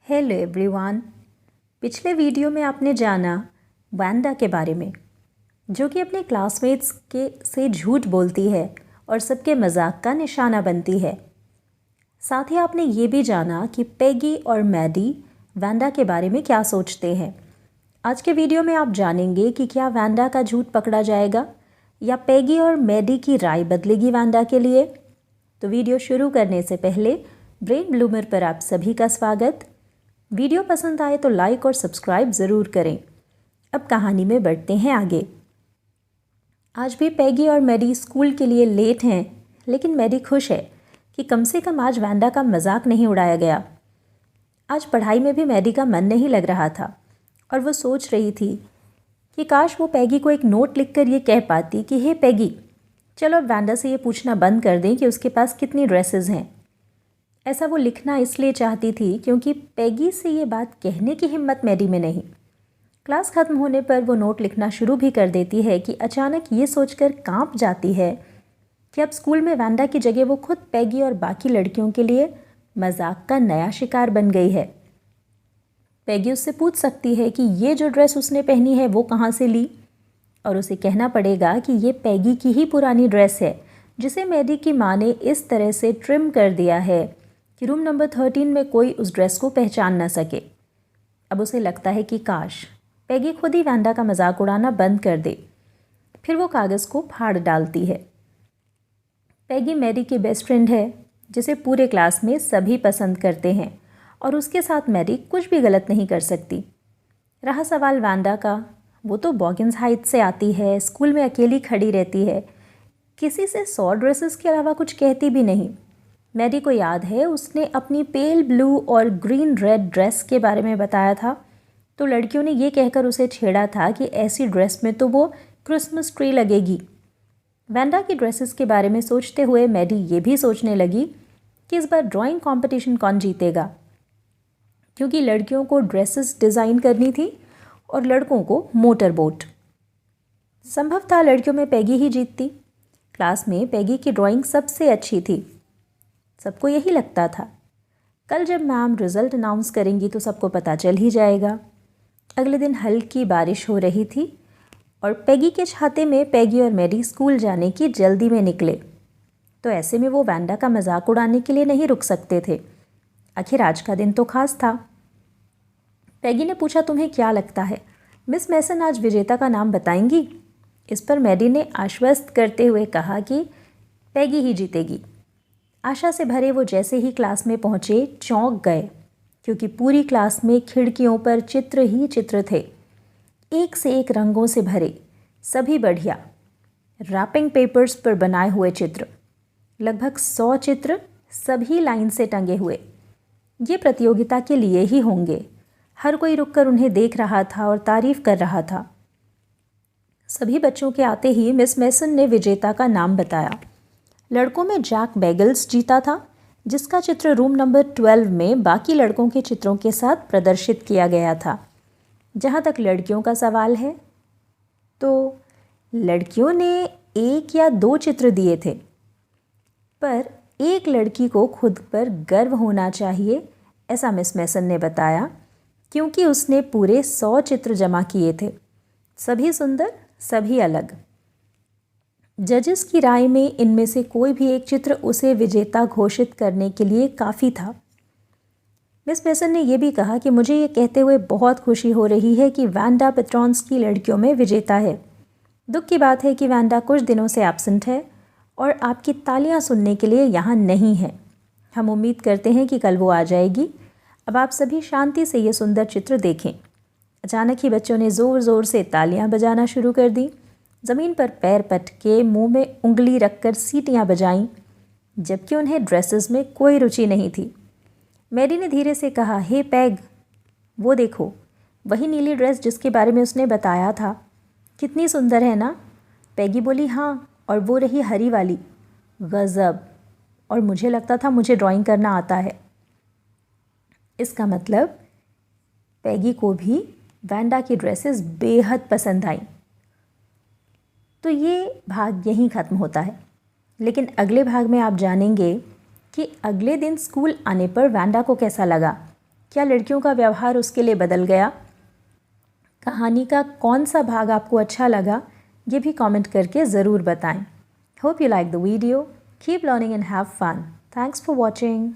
Hello everyone. पिछले video में आपने जाना वांडा के बारे में, जो कि अपने क्लासमेट्स के से झूठ बोलती है और सबके मजाक का निशाना बनती है। साथ ही आपने ये भी जाना कि पेगी और मैडी वांडा के बारे में क्या सोचते हैं। आज के वीडियो में आप जानेंगे कि क्या वांडा का झूठ पकड़ा जाएगा या पेगी और मैडी की राय बदलेगी वांडा के लिए। तो वीडियो शुरू करने से पहले ब्रेन ब्लूमर पर आप सभी का स्वागत। वीडियो पसंद आए तो लाइक और सब्सक्राइब ज़रूर करें। अब कहानी में बढ़ते हैं आगे। आज भी पेगी और मैडी स्कूल के लिए लेट हैं, लेकिन मैडी खुश है कि कम से कम आज वांडा का मजाक नहीं उड़ाया गया। आज पढ़ाई में भी मैडी का मन नहीं लग रहा था और वो सोच रही थी कि काश वो पेगी को एक नोट लिखकर ये कह पाती कि हे पेगी, चलो अब वांडा से ये पूछना बंद कर दें कि उसके पास कितनी ड्रेसेस हैं। ऐसा वो लिखना इसलिए चाहती थी क्योंकि पेगी से ये बात कहने की हिम्मत मैडी में नहीं। क्लास ख़त्म होने पर वो नोट लिखना शुरू भी कर देती है कि अचानक ये सोचकर कांप जाती है कि अब स्कूल में वांडा की जगह वो खुद पेगी और बाकी लड़कियों के लिए मजाक का नया शिकार बन गई है। पेगी उससे पूछ सकती है कि ये जो ड्रेस उसने पहनी है वो कहाँ से ली, और उसे कहना पड़ेगा कि ये पेगी की ही पुरानी ड्रेस है जिसे मैडी की माँ ने इस तरह से ट्रिम कर दिया है कि रूम नंबर 13 में कोई उस ड्रेस को पहचान न सके। अब उसे लगता है कि काश पेगी खुद ही वांडा का मजाक उड़ाना बंद कर दे। फिर वो कागज़ को फाड़ डालती है। पेगी मैडी की बेस्ट फ्रेंड है जिसे पूरे क्लास में सभी पसंद करते हैं और उसके साथ मैडी कुछ भी गलत नहीं कर सकती। रहा सवाल वांडा का, वो तो बॉगिंस हाइट से आती है, स्कूल में अकेली खड़ी रहती है, किसी से 100 ड्रेसेस के अलावा कुछ कहती भी नहीं। मैडी को याद है उसने अपनी पेल ब्लू और ग्रीन रेड ड्रेस के बारे में बताया था, तो लड़कियों ने ये कहकर उसे छेड़ा था कि ऐसी ड्रेस में तो वो क्रिसमस ट्री लगेगी। वांडा की ड्रेसेस के बारे में सोचते हुए मैडी ये भी सोचने लगी कि इस बार ड्राइंग कंपटीशन कौन जीतेगा, क्योंकि लड़कियों को ड्रेसेस डिज़ाइन करनी थी और लड़कों को मोटर बोट। संभव था लड़कियों में पेगी ही जीतती। क्लास में पेगी की ड्राइंग सबसे अच्छी थी, सबको यही लगता था। कल जब मैम रिज़ल्ट अनाउंस करेंगी तो सबको पता चल ही जाएगा। अगले दिन हल्की बारिश हो रही थी और पेगी के छाते में पेगी और मैडी स्कूल जाने की जल्दी में निकले, तो ऐसे में वो वांडा का मजाक उड़ाने के लिए नहीं रुक सकते थे। आखिर आज का दिन तो खास था। पेगी ने पूछा, तुम्हें क्या लगता है मिस मैसन आज विजेता का नाम बताएंगी? इस पर मैडी ने आश्वस्त करते हुए कहा कि पेगी ही जीतेगी। आशा से भरे वो जैसे ही क्लास में पहुँचे चौंक गए, क्योंकि पूरी क्लास में खिड़कियों पर चित्र ही चित्र थे, एक से एक रंगों से भरे, सभी बढ़िया रैपिंग पेपर्स पर बनाए हुए चित्र, लगभग 100 चित्र, सभी लाइन से टंगे हुए। ये प्रतियोगिता के लिए ही होंगे। हर कोई रुककर उन्हें देख रहा था और तारीफ कर रहा था। सभी बच्चों के आते ही मिस मैसन ने विजेता का नाम बताया। लड़कों में जैक बेगल्स जीता था, जिसका चित्र रूम नंबर 12 में बाकी लड़कों के चित्रों के साथ प्रदर्शित किया गया था। जहाँ तक लड़कियों का सवाल है तो लड़कियों ने 1 या 2 चित्र दिए थे, पर एक लड़की को खुद पर गर्व होना चाहिए, ऐसा मिस मैसन ने बताया, क्योंकि उसने पूरे 100 चित्र जमा किए थे, सभी सुंदर, सभी अलग। जजेस की राय में इनमें से कोई भी एक चित्र उसे विजेता घोषित करने के लिए काफ़ी था। मिस मैसन ने यह भी कहा कि मुझे ये कहते हुए बहुत खुशी हो रही है कि वांडा पेट्रॉन्स की लड़कियों में विजेता है। दुख की बात है कि वांडा कुछ दिनों से एब्सेंट है और आपकी तालियां सुनने के लिए यहाँ नहीं है। हम उम्मीद करते हैं कि कल वो आ जाएगी। अब आप सभी शांति से ये सुंदर चित्र देखें। अचानक ही बच्चों ने ज़ोर ज़ोर से तालियां बजाना शुरू कर दी, ज़मीन पर पैर पटके मुंह में उंगली रखकर सीटियां बजाईं, जबकि उन्हें ड्रेसेस में कोई रुचि नहीं थी। मैडी ने धीरे से कहा, हे पैग, वो देखो, वही नीली ड्रेस जिसके बारे में उसने बताया था, कितनी सुंदर है ना? पैगी बोली, हाँ, और वो रही हरी वाली, गज़ब, और मुझे लगता था मुझे ड्राइंग करना आता है। इसका मतलब पैगी को भी वांडा की ड्रेसेस बेहद पसंद आई। तो ये भाग यहीं ख़त्म होता है, लेकिन अगले भाग में आप जानेंगे कि अगले दिन स्कूल आने पर वांडा को कैसा लगा क्या लड़कियों का व्यवहार उसके लिए बदल गया? कहानी का कौन सा भाग आपको अच्छा लगा, ये भी कमेंट करके ज़रूर बताएं। Hope you like the video. Keep learning and have fun. Thanks for watching.